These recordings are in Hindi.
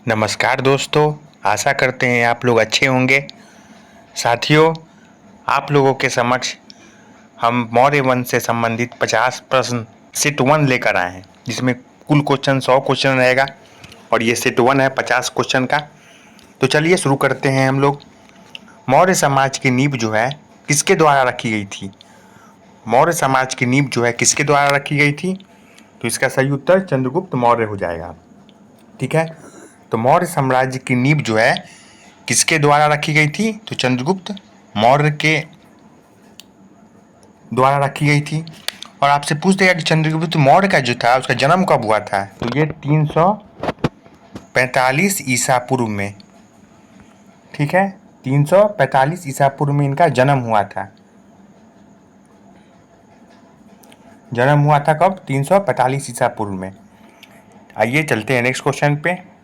नमस्कार दोस्तों, आशा करते हैं आप लोग अच्छे होंगे। साथियों, आप लोगों के समक्ष हम मौर्य वंश से संबंधित 50 प्रश्न सेट 1 लेकर आए हैं, जिसमें कुल क्वेश्चन 100 क्वेश्चन रहेगा और ये सेट 1 है 50 क्वेश्चन का। तो चलिए शुरू करते हैं हम लोग। मौर्य समाज की नींव जो है किसके द्वारा रखी गई थी? मौर्य समाज की नींव जो है किसके द्वारा रखी गई थी? तो इसका सही उत्तर चंद्रगुप्त मौर्य हो जाएगा। ठीक है, तो मौर्य साम्राज्य की नींव जो है किसके द्वारा रखी गई थी? तो चंद्रगुप्त मौर्य के द्वारा रखी गई थी। और आपसे पूछ देगा कि चंद्रगुप्त मौर्य का जो था उसका जन्म कब हुआ था? तो ये 345 ईसा पूर्व में। ठीक है, 345 ईसा पूर्व में इनका जन्म हुआ था। जन्म हुआ था कब? 345 ईसा पूर्व में। आइए चलते हैं नेक्स्ट क्वेश्चन पे।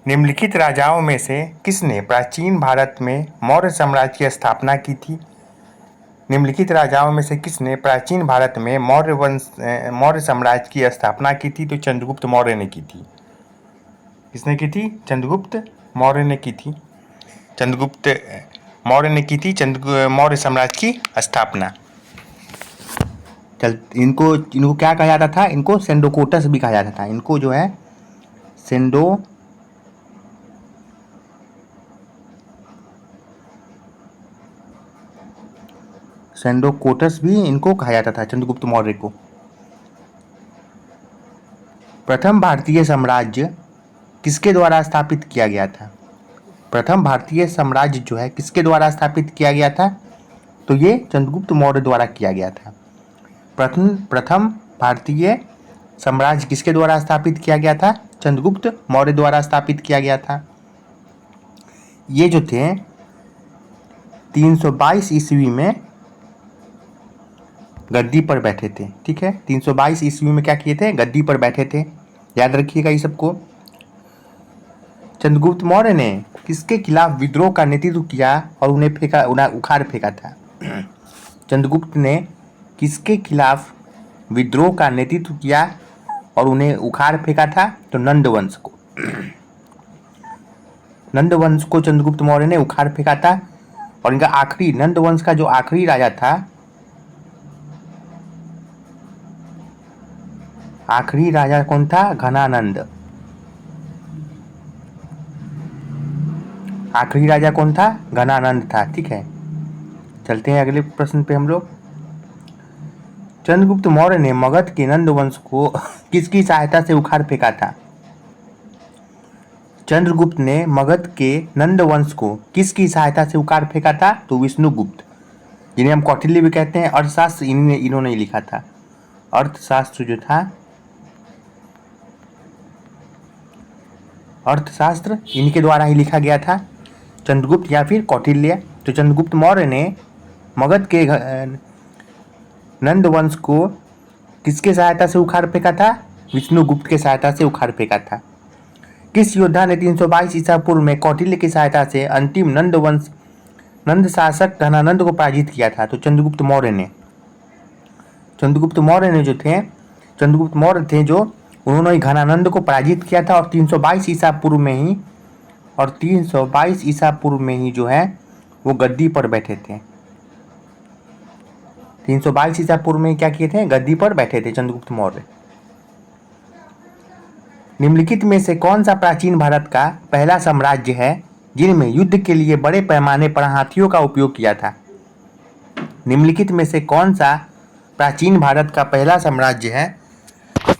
निम्नलिखित राजाओं में से किसने प्राचीन भारत में मौर्य साम्राज्य की स्थापना की थी? निम्नलिखित राजाओं में से किसने प्राचीन भारत में मौर्य साम्राज्य की स्थापना की थी? तो चंद्रगुप्त मौर्य ने की थी। किसने की थी? चंद्रगुप्त मौर्य ने की थी। चंद्रगुप्त मौर्य ने की थी मौर्य साम्राज्य की स्थापना। इनको क्या कहा जाता था? इनको सेंडोकोटस भी कहा जाता था। इनको जो है सेंडोकोटस भी इनको कहा जाता था, चंद्रगुप्त मौर्य को। प्रथम भारतीय साम्राज्य किसके द्वारा स्थापित किया गया था? प्रथम भारतीय साम्राज्य जो है किसके द्वारा स्थापित किया गया था? तो ये चंद्रगुप्त मौर्य द्वारा किया गया था। प्रथम भारतीय साम्राज्य किसके द्वारा स्थापित किया गया था? चंद्रगुप्त मौर्य द्वारा स्थापित किया गया था। ये जो थे 322 ईस्वी में गद्दी पर बैठे थे। ठीक है, 322 ईस्वी में क्या किए थे? गद्दी पर बैठे थे। याद रखिएगा ये सबको। चंद्रगुप्त मौर्य ने किसके खिलाफ विद्रोह का नेतृत्व किया और उन्हें उखाड़ फेंका था? चंद्रगुप्त ने किसके खिलाफ विद्रोह का नेतृत्व किया और उन्हें उखाड़ फेंका था? तो नंद वंश को। नंद वंश को चंद्रगुप्त मौर्य ने उखाड़ फेंका था। और इनका आखिरी, नंद वंश का जो आखिरी राजा था, आखिरी राजा कौन था? घनानंद। आखिरी राजा कौन था? घनानंद था। ठीक है, चलते हैं अगले प्रश्न पे हम लोग। चंद्रगुप्त मौर्य ने मगध के नंद वंश को किसकी सहायता से उखाड़ फेंका था? चंद्रगुप्त ने मगध के नंद वंश को किसकी सहायता से उखाड़ फेंका था? तो विष्णुगुप्त, जिन्हें हम कौटिल्य भी कहते हैं। अर्थशास्त्र इन्होंने लिखा था। अर्थशास्त्र जो था, अर्थशास्त्र इनके द्वारा ही लिखा गया था, चंद्रगुप्त या फिर कौटिल्य। तो चंद्रगुप्त मौर्य ने मगध के नंद वंश को किसके सहायता से उखाड़ फेंका था? विष्णुगुप्त के सहायता से उखाड़ फेंका था। किस योद्धा ने 322 ईसा पूर्व में कौटिल्य की सहायता से अंतिम नंद शासक घनानंद को पराजित किया था? तो चंद्रगुप्त मौर्य ने। चंद्रगुप्त मौर्य ने जो थे, चंद्रगुप्त मौर्य थे जो उन्होंने घनानंद को पराजित किया था। और 322 ईसा पूर्व में ही, और 322 ईसा पूर्व में ही जो है वो गद्दी पर बैठे थे। 322 ईसा पूर्व में क्या किए थे? गद्दी पर बैठे थे चंद्रगुप्त मौर्य। निम्नलिखित में से कौन सा प्राचीन भारत का पहला साम्राज्य है जिनमें युद्ध के लिए बड़े पैमाने पर हाथियों का उपयोग किया था? निम्नलिखित में से कौन सा प्राचीन भारत का पहला साम्राज्य है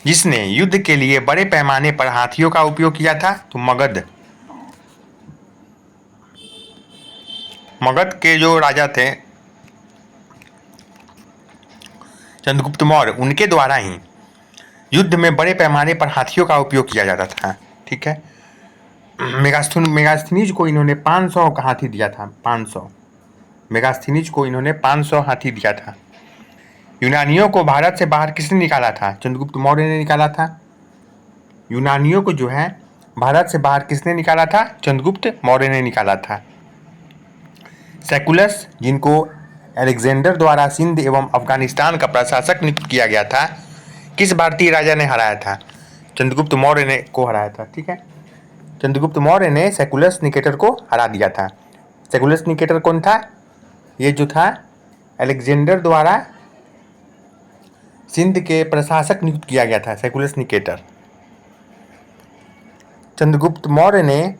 जिसने युद्ध के लिए बड़े पैमाने पर हाथियों का उपयोग किया था? तो मगध। मगध के जो राजा थे चंद्रगुप्त मौर्य, उनके द्वारा ही युद्ध में बड़े पैमाने पर हाथियों का उपयोग किया जाता था। ठीक है, मेगास्थनीज को इन्होंने 500 का हाथी दिया था। 500 मेगास्थनीज को इन्होंने 500 हाथी दिया था। यूनानियों को भारत से बाहर किसने निकाला था? चंद्रगुप्त मौर्य ने निकाला था। यूनानियों को जो है भारत से बाहर किसने निकाला था? चंद्रगुप्त मौर्य ने निकाला था। सेकुलस, जिनको अलेक्जेंडर द्वारा सिंध एवं अफगानिस्तान का प्रशासक नियुक्त किया गया था, किस भारतीय राजा ने हराया था? चंद्रगुप्त मौर्य ने को हराया था। ठीक है, चंद्रगुप्त मौर्य ने सेकुलस निकेटर को हरा दिया था। सेकुलस निकेटर कौन था? ये जो था अलेक्जेंडर द्वारा सिंध के प्रशासक नियुक्त किया गया था, सेकुलस निकेटर। चंद्रगुप्त मौर्य ने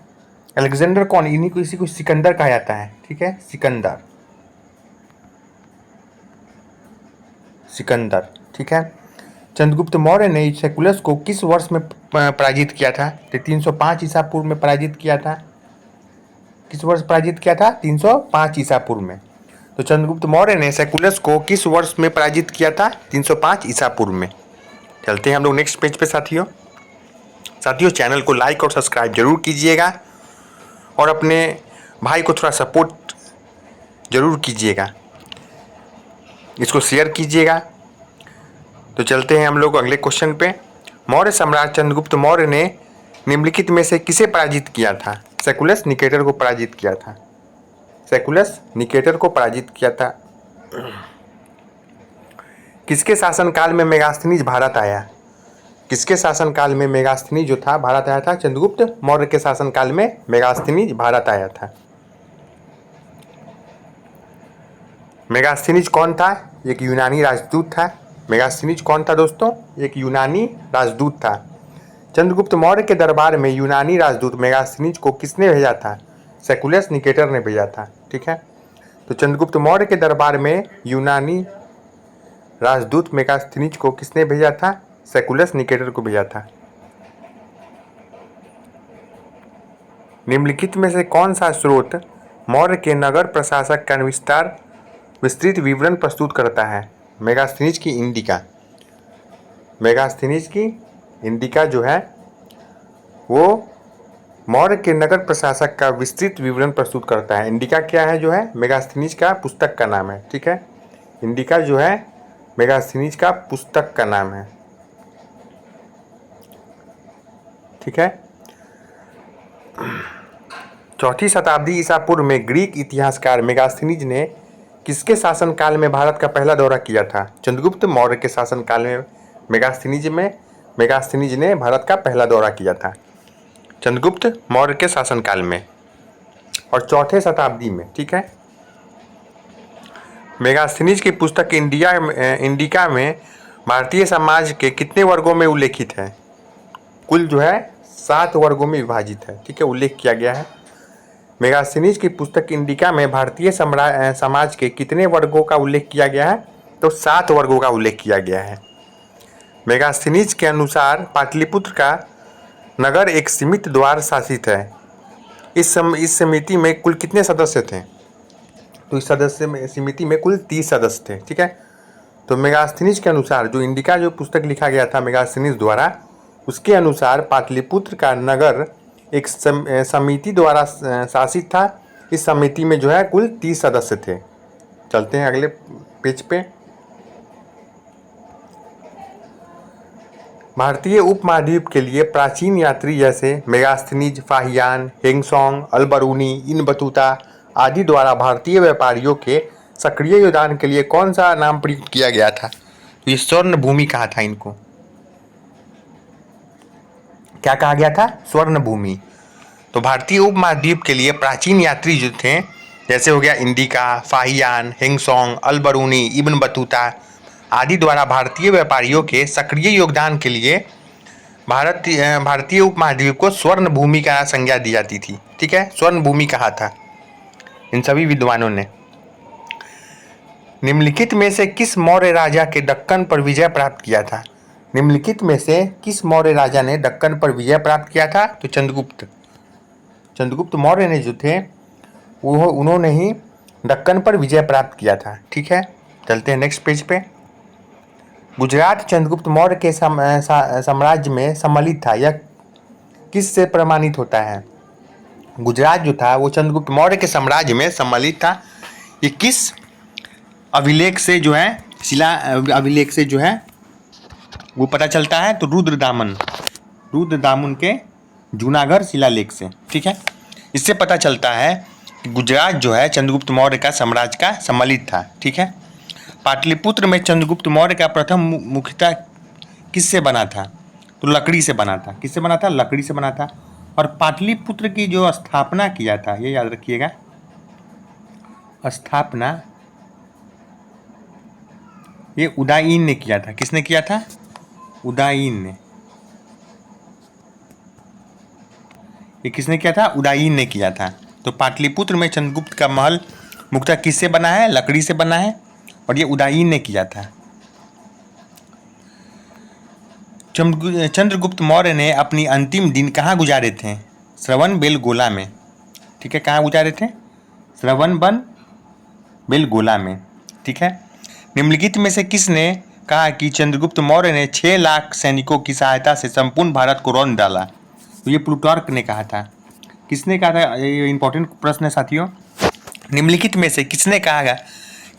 अलेक्जेंडर कौन, इन्हीं को, इसी को सिकंदर कहा जाता है, ठीक है, सिकंदर, सिकंदर, ठीक है। चंद्रगुप्त मौर्य ने सेकुलस को किस वर्ष में पराजित किया था? तो 305 ईसा पूर्व में पराजित किया था। किस वर्ष पराजित किया था? 305 ईसा पूर्व में। तो चंद्रगुप्त मौर्य ने सेकुलस को किस वर्ष में पराजित किया था? 305 ईसा पूर्व में। चलते हैं हम लोग नेक्स्ट पेज पे साथियों। साथियों चैनल को लाइक और सब्सक्राइब जरूर कीजिएगा और अपने भाई को थोड़ा सपोर्ट जरूर कीजिएगा, इसको शेयर कीजिएगा। तो चलते हैं हम लोग अगले क्वेश्चन पे। मौर्य सम्राट चंद्रगुप्त मौर्य ने निम्नलिखित में से किसे पराजित किया था? सेकुलस निकेटर को पराजित किया था। सेकुलस निकेटर को पराजित किया था। किसके शासनकाल में मेगास्थनीज भारत आया? किसके शासनकाल में मेगास्थनीज जो था भारत आया था? चंद्रगुप्त मौर्य के शासनकाल में मेगास्थनीज भारत आया था। मेगास्थनीज कौन था? एक यूनानी राजदूत था। मेगास्थनीज कौन था दोस्तों? एक यूनानी राजदूत था। चंद्रगुप्त मौर्य के दरबार में यूनानी राजदूत मेगास्थनीज को किसने भेजा था? सेकुलस निकेटर ने भेजा था, ठीक है। तो चंद्रगुप्त मौर्य के दरबार में यूनानी राजदूत मेगास्थनीज को किसने भेजा था? सेकुलस निकेटर को भेजा था। निम्नलिखित में से कौन सा स्रोत मौर्य के नगर प्रशासक का विस्तृत विवरण प्रस्तुत करता है? मेगास्थनीज की इंडिका। मेगास्थनीज की इंडिका जो है वो मौर्य के नगर प्रशासक का विस्तृत विवरण प्रस्तुत करता है। इंडिका क्या है जो है? मेगास्थनीज का पुस्तक का नाम है, ठीक है। इंडिका जो है मेगास्थनीज का पुस्तक का नाम है, ठीक है। 4वीं शताब्दी ईसा पूर्व में ग्रीक इतिहासकार मेगास्थनीज ने किसके शासनकाल में भारत का पहला दौरा किया था? चंद्रगुप्त मौर्य के शासनकाल में मेगास्थनीज ने भारत का पहला दौरा किया था, चंद्रगुप्त मौर्य के शासनकाल में और 4वीं शताब्दी में, ठीक है। मेगास्थनीज की पुस्तक इंडिका में भारतीय समाज के कितने वर्गों में उल्लेखित है? कुल जो है 7 वर्गों में विभाजित है, ठीक है, उल्लेख किया गया है। मेगास्थनीज की पुस्तक इंडिका में भारतीय समाज के कितने वर्गों का उल्लेख किया गया है? तो 7 वर्गों का उल्लेख किया गया है। मेगास्थनीज के अनुसार पाटलिपुत्र का नगर एक सीमित द्वार शासित है। इस समिति में कुल कितने सदस्य थे? तो इस समिति में कुल 30 सदस्य थे, ठीक है। तो मेगास्थनीज के अनुसार जो इंडिका जो पुस्तक लिखा गया था मेगास्थनीज द्वारा, उसके अनुसार पाटलिपुत्र का नगर एक समिति द्वारा शासित था। इस समिति में जो है कुल 30 सदस्य थे। चलते हैं अगले पेज पे। भारतीय उपमहाद्वीप के लिए प्राचीन यात्री जैसे Megasthenes, Fahien, Hiuen Tsang, Alberuni, Ibn Battuta आदि द्वारा भारतीय व्यापारियों के सक्रिय योगदान के लिए कौन सा नाम प्रयुक्त किया गया था? तो ये स्वर्ण भूमि कहा था इनको। क्या कहा गया था? स्वर्ण भूमि। तो भारतीय उपमहाद्वीप के लिए प्राचीन यात्री जो थे, जैसे हो गया Indica, Fahien, Hiuen Tsang, Alberuni, Ibn Battuta आदि द्वारा भारतीय व्यापारियों के सक्रिय योगदान के लिए भारतीय उपमहाद्वीप को स्वर्ण भूमि का संज्ञा दी जाती थी, ठीक है। स्वर्ण भूमि कहा था इन सभी विद्वानों ने। निम्नलिखित में से किस मौर्य राजा के दक्कन पर विजय प्राप्त किया था? निम्नलिखित में से किस मौर्य राजा ने दक्कन पर विजय प्राप्त किया था? तो चंद्रगुप्त मौर्य ने जो थे वो उन्होंने ही दक्कन पर विजय प्राप्त किया था, ठीक है। चलते हैं नेक्स्ट पेज पे। गुजरात चंद्रगुप्त मौर्य के साम्राज्य में सम्मिलित था, यह किस से प्रमाणित होता है? गुजरात जो था वो चंद्रगुप्त मौर्य के साम्राज्य में सम्मिलित था। ये किस अभिलेख से जो है, शिला अभिलेख से जो है वो पता चलता है? तो रुद्रदामन के जूनागढ़ शिलालेख से, ठीक है। इससे पता चलता है कि गुजरात जो है चंद्रगुप्त मौर्य का साम्राज्य का सम्मिलित था, ठीक है। पाटलिपुत्र में चंद्रगुप्त मौर्य का प्रथम मुख्यतः किससे बना था? तो लकड़ी से बना था। किससे बना था? लकड़ी से बना था। और पाटलिपुत्र की जो स्थापना किया था, ये याद रखिएगा, स्थापना ये उदाईन ने किया था। किसने किया था? उदाईन ने। ये किसने किया था? उदाईन ने किया था। तो पाटलिपुत्र में चंद्रगुप्त का महल मुख्यतः किससे बना है? लकड़ी से बना है, और ये उदाईन ने किया था। चंद्रगुप्त मौर्य ने अपनी अंतिम दिन कहाँ गुजारे थे? श्रवणबेलगोला में। ठीक है, कहाँ गुजारे थे? श्रवणबेलगोला में। ठीक है। निम्नलिखित में से किसने कहा कि चंद्रगुप्त मौर्य ने 6 लाख सैनिकों की सहायता से संपूर्ण भारत को रौंद डाला? तो ये प्लूटार्क ने कहा था। किसने कहा था? ये इंपॉर्टेंट प्रश्न है साथियों। निम्नलिखित में से किसने कहा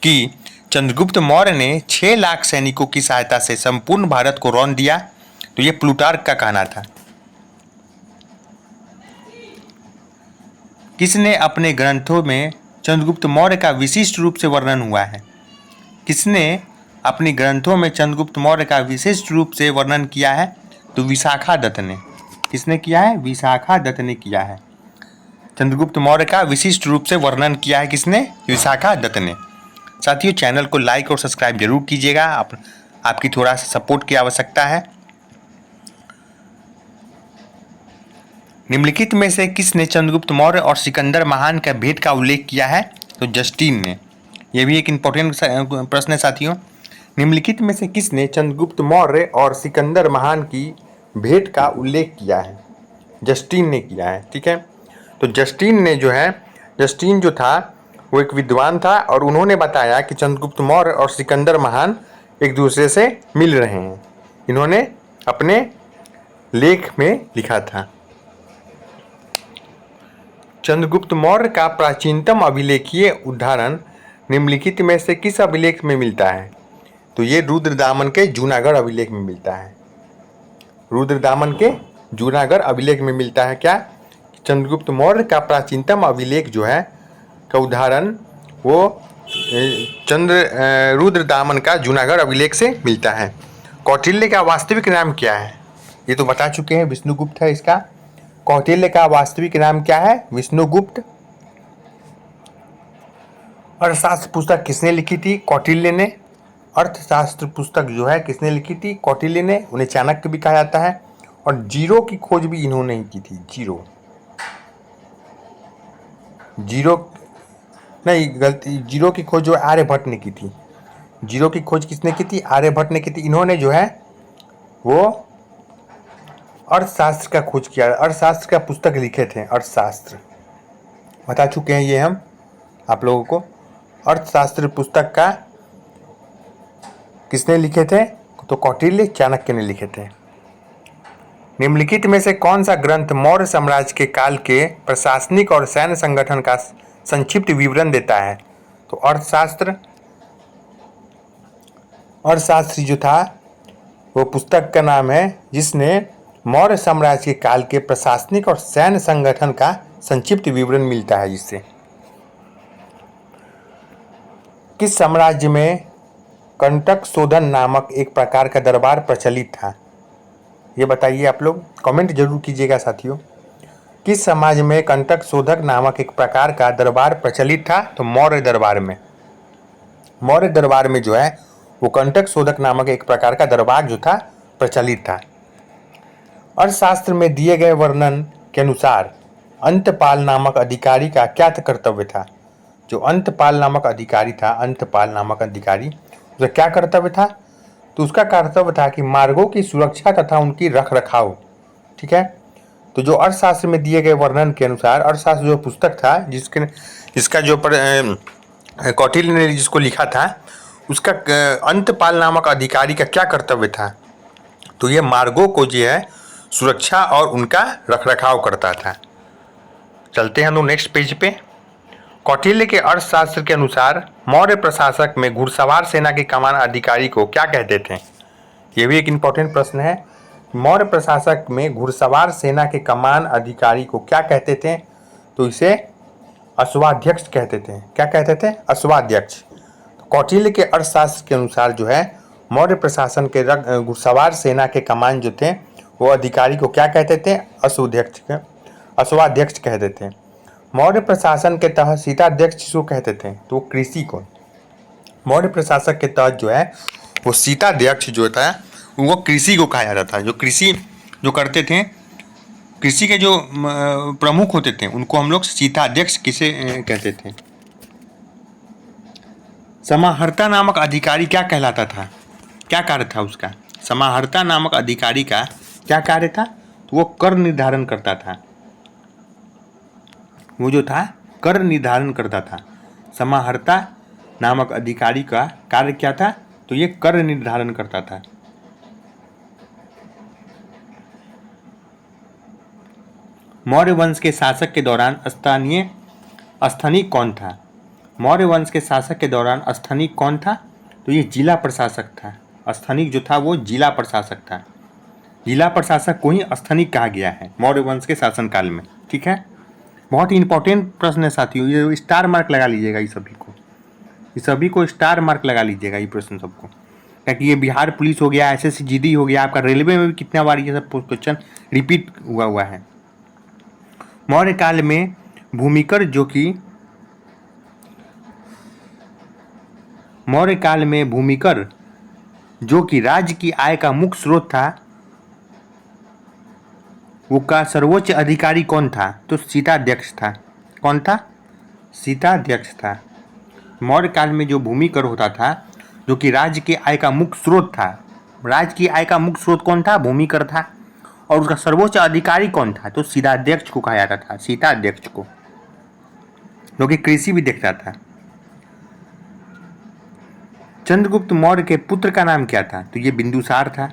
कि चंद्रगुप्त मौर्य ने 6 लाख सैनिकों की सहायता से संपूर्ण भारत को रौंद दिया? तो ये प्लूटार्क का कहना था। किसने अपने ग्रंथों में चंद्रगुप्त मौर्य का विशिष्ट रूप से वर्णन हुआ है? किसने अपनी ग्रंथों में चंद्रगुप्त मौर्य का विशिष्ट रूप से वर्णन किया है? तो विशाखा दत्त ने। किसने किया है? विशाखा दत्त ने किया है। चंद्रगुप्त मौर्य का विशिष्ट रूप से वर्णन किया है किसने? विशाखा दत्त ने। साथियों, चैनल को लाइक और सब्सक्राइब जरूर कीजिएगा, आपकी थोड़ा सा सपोर्ट की आवश्यकता है। निम्नलिखित में से किसने चंद्रगुप्त मौर्य और सिकंदर महान का भेंट का उल्लेख किया है? तो जस्टिन ने। यह भी एक इम्पोर्टेंट प्रश्न है साथियों। निम्नलिखित में से किसने चंद्रगुप्त मौर्य और सिकंदर महान की भेंट का उल्लेख किया है? जस्टिन ने किया है। ठीक है। तो जस्टिन जो था वो एक विद्वान था, और उन्होंने बताया कि चंद्रगुप्त मौर्य और सिकंदर महान एक दूसरे से मिल रहे हैं। इन्होंने अपने लेख में लिखा था। चंद्रगुप्त मौर्य का प्राचीनतम अभिलेखीय उदाहरण निम्नलिखित में से किस अभिलेख में मिलता है? तो ये रुद्रदामन के जूनागढ़ अभिलेख में मिलता है। रुद्रदामन के जूनागढ़ अभिलेख में मिलता है क्या? चंद्रगुप्त मौर्य का प्राचीनतम अभिलेख जो है का उदाहरण वो रुद्रदामन का जूनागढ़ अभिलेख से मिलता है। कौटिल्य का वास्तविक नाम क्या है? ये तो बता चुके हैं, विष्णुगुप्त है इसका। कौटिल्य का वास्तविक नाम क्या है? विष्णुगुप्त। अर्थशास्त्र पुस्तक किसने लिखी थी? कौटिल्य ने। अर्थशास्त्र पुस्तक जो है किसने लिखी थी? कौटिल्य ने। उन्हें चाणक्य भी कहा जाता है। और जीरो की खोज भी इन्होंने ही की थी। जीरो नहीं, गलती, जीरो की खोज जो आर्यभट्ट ने की थी। जीरो की खोज किसने की थी? आर्यभट्ट ने की थी। इन्होंने जो है वो अर्थशास्त्र का खोज किया, अर्थशास्त्र का पुस्तक लिखे थे। अर्थशास्त्र बता चुके हैं ये हम आप लोगों को। अर्थशास्त्र पुस्तक का किसने लिखे थे? तो कौटिल्य, चाणक्य ने लिखे थे। निम्नलिखित में से कौन सा ग्रंथ मौर्य साम्राज्य के काल के प्रशासनिक और सैन्य संगठन का संक्षिप्त विवरण देता है? तो अर्थशास्त्र। अर्थशास्त्री जो था वो पुस्तक का नाम है जिसने मौर्य साम्राज्य के काल के प्रशासनिक और सैन्य संगठन का संक्षिप्त विवरण मिलता है जिससे। किस साम्राज्य में कंटक शोधन नामक एक प्रकार का दरबार प्रचलित था? ये बताइए, आप लोग कमेंट जरूर कीजिएगा साथियों। किस समाज में कंटक शोधक नामक एक प्रकार का दरबार प्रचलित था? तो मौर्य दरबार में। मौर्य दरबार में जो है वो कंटक शोधक नामक एक प्रकार का दरबार जो था प्रचलित था। अर्थशास्त्र में दिए गए वर्णन के अनुसार अंतपाल नामक अधिकारी का क्या कर्तव्य था? जो अंतपाल नामक अधिकारी था, अंतपाल नामक अधिकारी, उसका क्या कर्तव्य था? तो उसका कर्तव्य था कि मार्गों की सुरक्षा तथा उनकी रख रखाव। ठीक है। तो जो अर्थशास्त्र में दिए गए वर्णन के अनुसार, अर्थशास्त्र जो पुस्तक था जिसका जो कौटिल्य ने जिसको लिखा था, उसका अंतपाल नामक अधिकारी का क्या कर्तव्य था? तो ये मार्गों को जो है सुरक्षा और उनका रखरखाव करता था। चलते हैं हम लोग नेक्स्ट पेज पे। कौटिल्य के अर्थशास्त्र के अनुसार मौर्य प्रशासक में घुड़सवार सेना के कमान अधिकारी को क्या कहते थे? ये भी एक इम्पोर्टेंट प्रश्न है। मौर्य प्रशासक में घुड़सवार सेना के कमान अधिकारी को क्या कहते थे? तो इसे अश्वाध्यक्ष कहते थे। क्या कहते थे? अश्वाध्यक्ष। कौटिल्य के अर्थशास्त्र के अनुसार जो है मौर्य प्रशासन के घुड़सवार सेना के कमान जो थे वो अधिकारी को क्या कहते थे? अश्वाध्यक्ष। अश्वाध्यक्ष कहते थे। मौर्य प्रशासन के तहत शीताध्यक्ष किसको कहते थे? तो वो कृषि को। मौर्य प्रशासक के तहत जो है वो शीताध्यक्ष जो था वो कृषि को कहा जाता था। जो कृषि जो करते थे, कृषि के जो प्रमुख होते थे उनको हम लोग शीताध्यक्ष किसे कहते थे? समाहर्ता नामक अधिकारी क्या कहलाता था? क्या कार्य था उसका? समाहर्ता नामक अधिकारी का क्या कार्य था? तो वो कर निर्धारण करता था। वो जो था कर निर्धारण करता था। समाहर्ता नामक अधिकारी का कार्य क्या था? तो ये कर निर्धारण करता था। मौर्य वंश के शासक के दौरान स्थानीक कौन था? मौर्य वंश के शासक के दौरान स्थानीक कौन था? तो ये जिला प्रशासक था। स्थानीक जो था वो जिला प्रशासक था। जिला प्रशासक को ही स्थानीक कहा गया है मौर्य वंश के शासनकाल में। ठीक है, बहुत ही इंपॉर्टेंट प्रश्न है साथियों, ये स्टार मार्क लगा लीजिएगा। ये सभी को स्टार मार्क लगा लीजिएगा ये प्रश्न सबको, क्योंकि ये बिहार पुलिस हो गया, एसएससी जीडी हो गया, आपका रेलवे में भी कितना बार ये सब क्वेश्चन रिपीट हुआ है। मौर्य काल में भूमिकर जो कि राज्य की आय का मुख्य स्रोत था, वो का सर्वोच्च अधिकारी कौन था? तो शीताध्यक्ष था। कौन था? शीताध्यक्ष था। मौर्य काल में जो भूमिकर होता था, जो कि राज्य की आय का मुख्य स्रोत था। राज्य की आय का मुख्य स्रोत कौन था? भूमिकर था। और उसका सर्वोच्च अधिकारी कौन था? तो शीताध्यक्ष को कहा जाता था। शीताध्यक्ष को, जो कि कृषि भी देखता था। चंद्रगुप्त मौर्य के पुत्र का नाम क्या था? तो ये बिंदुसार था।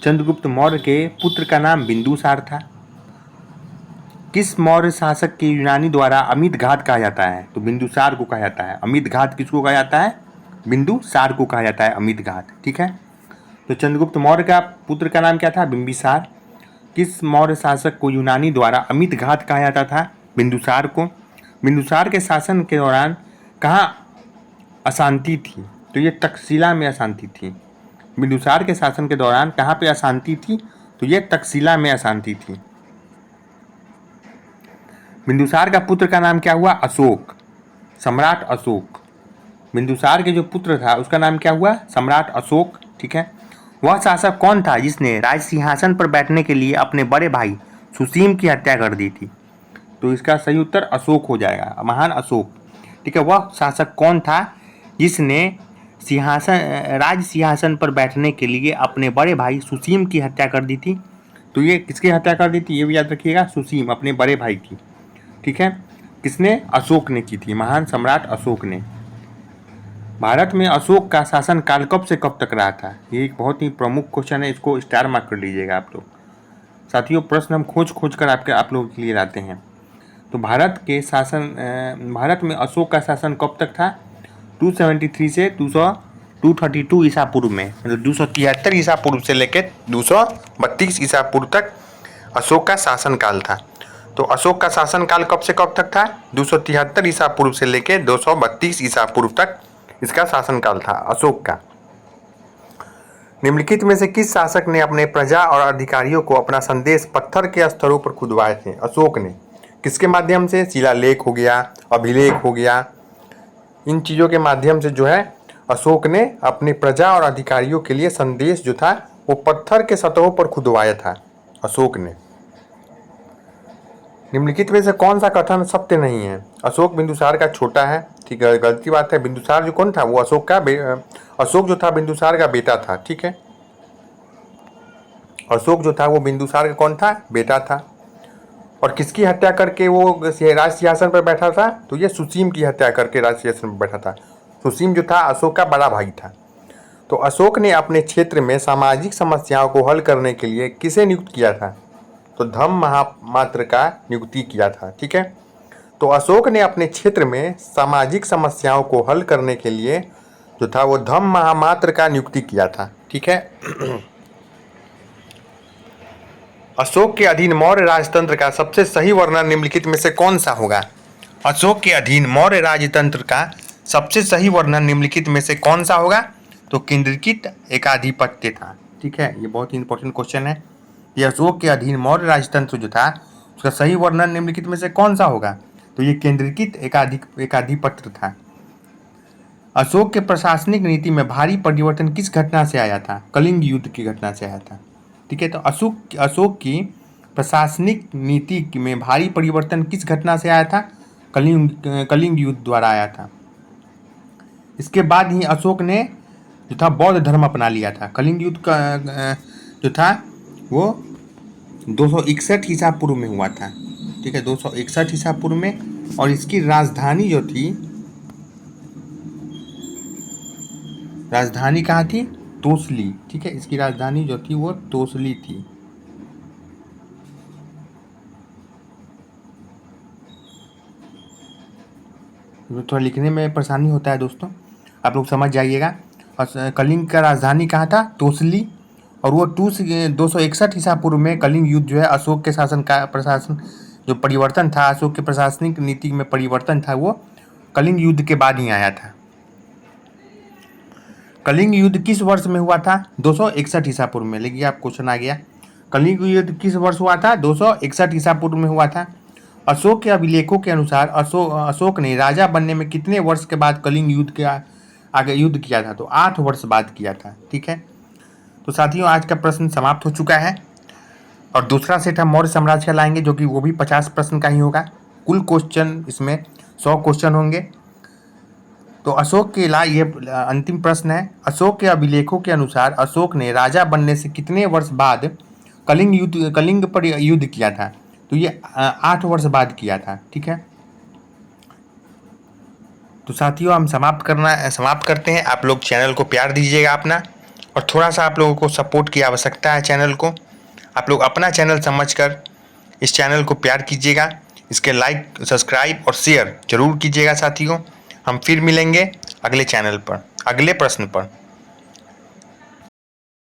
चंद्रगुप्त मौर्य के पुत्र का नाम बिंदुसार था। किस मौर्य शासक के यूनानी द्वारा अमित घात कहा जाता है? तो बिंदुसार को कहा जाता है। अमित घात किसको कहा जाता है? बिंदुसार को कहा जाता है अमित घात। ठीक है, तो चंद्रगुप्त मौर्य का पुत्र का नाम क्या था? बिंबिसार। किस मौर्य शासक को यूनानी द्वारा अमित घात कहा जाता था? बिंदुसार को। बिंदुसार के शासन के दौरान कहाँ अशांति थी? तो ये तक्षशिला में अशांति थी। बिंदुसार के शासन के दौरान कहाँ पे अशांति थी? तो ये तक्षशिला में अशांति थी। बिंदुसार का पुत्र का नाम क्या हुआ? अशोक, सम्राट अशोक। बिंदुसार के जो पुत्र था उसका नाम क्या हुआ? सम्राट अशोक। ठीक है, वह शासक कौन था जिसने राज सिंहासन पर बैठने के लिए अपने बड़े भाई सुसीम की हत्या कर दी थी? तो इसका सही उत्तर अशोक हो जाएगा, महान अशोक। ठीक है, वह शासक कौन था जिसने राज सिंहासन पर बैठने के लिए अपने बड़े भाई सुसीम की हत्या कर दी थी? तो ये किसकी हत्या कर दी थी? ये भी याद रखिएगा, सुसीम, अपने बड़े भाई की। ठीक है, किसने? अशोक ने की थी, महान सम्राट अशोक ने। भारत में अशोक का शासन काल कब से कब तक रहा था? ये एक बहुत ही प्रमुख क्वेश्चन है, इसको स्टार मार्क कर लीजिएगा आप लोग। साथियों, प्रश्न हम खोज कर आप लोगों के लिए लाते हैं। तो भारत में अशोक का शासन कब तक था? 273 से 232 ईसा पूर्व में, मतलब 273 ईसा पूर्व से लेकर 232 ईसा पूर्व तक अशोक का शासन काल था। तो अशोक का शासन काल कब से कब तक था? 273 ईसा पूर्व से लेकर 232 ईसा पूर्व तक इसका शासनकाल था अशोक का। निम्नलिखित में से किस शासक ने अपने प्रजा और अधिकारियों को अपना संदेश पत्थर के स्तरों पर खुदवाए थे? अशोक ने। किसके माध्यम से? शिलालेख हो गया, अभिलेख हो गया, इन चीज़ों के माध्यम से जो है अशोक ने अपनी प्रजा और अधिकारियों के लिए संदेश जो था वो पत्थर के सतहों पर खुदवाया था अशोक ने। निम्नलिखित में से कौन सा कथन सत्य नहीं है? अशोक बिंदुसार का छोटा है। ठीक है, गलती बात है। बिंदुसार जो कौन था? वो अशोक जो था बिंदुसार का बेटा था। ठीक है, अशोक जो था वो बिंदुसार का कौन था? बेटा था। और किसकी हत्या करके वो राज सिंहासन पर बैठा था? तो ये सुसीम की हत्या करके राज सिंहासन पर बैठा था। सुसीम जो था अशोक का बड़ा भाई था। तो अशोक ने अपने क्षेत्र में सामाजिक समस्याओं को हल करने के लिए किसे नियुक्त किया था? तो धम्म महामात्र का नियुक्ति किया था। ठीक है, तो अशोक ने अपने क्षेत्र में सामाजिक समस्याओं को हल करने के लिए जो था वो धम्म महामात्र का नियुक्ति किया था। ठीक है, अशोक के अधीन मौर्य राजतंत्र का सबसे सही वर्णन निम्नलिखित में से कौन सा होगा? अशोक के अधीन मौर्य राजतंत्र का सबसे सही वर्णन निम्नलिखित में से कौन सा होगा? तो केंद्रीकृत एकाधिपत्य था। ठीक है, ये बहुत ही इंपॉर्टेंट क्वेश्चन है। ये अशोक के अधीन मौर्य राजतंत्र जो था उसका सही वर्णन निम्नलिखित में से कौन सा होगा? तो ये केंद्रीकृत एकाधिपत्य था। अशोक के प्रशासनिक नीति में भारी परिवर्तन किस घटना से आया था? कलिंग युद्ध की घटना से आया था। ठीक है, तो अशोक की प्रशासनिक नीति में भारी परिवर्तन किस घटना से आया था? कलिंग युद्ध द्वारा आया था। इसके बाद ही अशोक ने जो था बौद्ध धर्म अपना लिया था। कलिंग युद्ध का जो था वो 261 ईसा पूर्व में हुआ था। ठीक है, 261 ईसा पूर्व में, और इसकी राजधानी जो थी, राजधानी कहाँ थी? तोसली। ठीक है, इसकी राजधानी जो थी वो तोसली थी। थोड़ा लिखने में परेशानी होता है दोस्तों, आप लोग समझ जाइएगा। और कलिंग का राजधानी कहाँ था? तोसली। और वो 261 ईसा पूर्व में कलिंग युद्ध जो है अशोक के प्रशासन जो परिवर्तन था, अशोक के प्रशासनिक नीति में परिवर्तन था, वो कलिंग युद्ध के बाद ही आया था। कलिंग युद्ध किस वर्ष में हुआ था? 261 ईसा पूर्व में। लेकिन आप क्वेश्चन आ गया, कलिंग युद्ध किस वर्ष हुआ था? 261 ईसा पूर्व में हुआ था। अशोक के अभिलेखों के अनुसार अशोक ने राजा बनने में कितने वर्ष के बाद कलिंग युद्ध के आगे युद्ध किया था? तो 8 वर्ष बाद किया था। ठीक है, तो साथियों आज का प्रश्न समाप्त हो चुका है, और दूसरा सेट हम मौर्य साम्राज्य का लाएंगे, जो कि वो भी 50 प्रश्न का ही होगा। कुल क्वेश्चन इसमें 100 क्वेश्चन होंगे। तो अशोक के ये अंतिम प्रश्न है, अशोक के अभिलेखों के अनुसार अशोक ने राजा बनने से कितने वर्ष बाद कलिंग पर युद्ध किया था? तो ये 8 वर्ष बाद किया था। ठीक है, तो साथियों हम समाप्त करते हैं। आप लोग चैनल को प्यार दीजिएगा अपना, और थोड़ा सा आप लोगों को सपोर्ट की आवश्यकता है चैनल को। आप लोग अपना चैनल समझकर इस चैनल को प्यार कीजिएगा। इसके लाइक, सब्सक्राइब और शेयर जरूर कीजिएगा साथियों। हम फिर मिलेंगे अगले चैनल पर, अगले प्रश्न पर।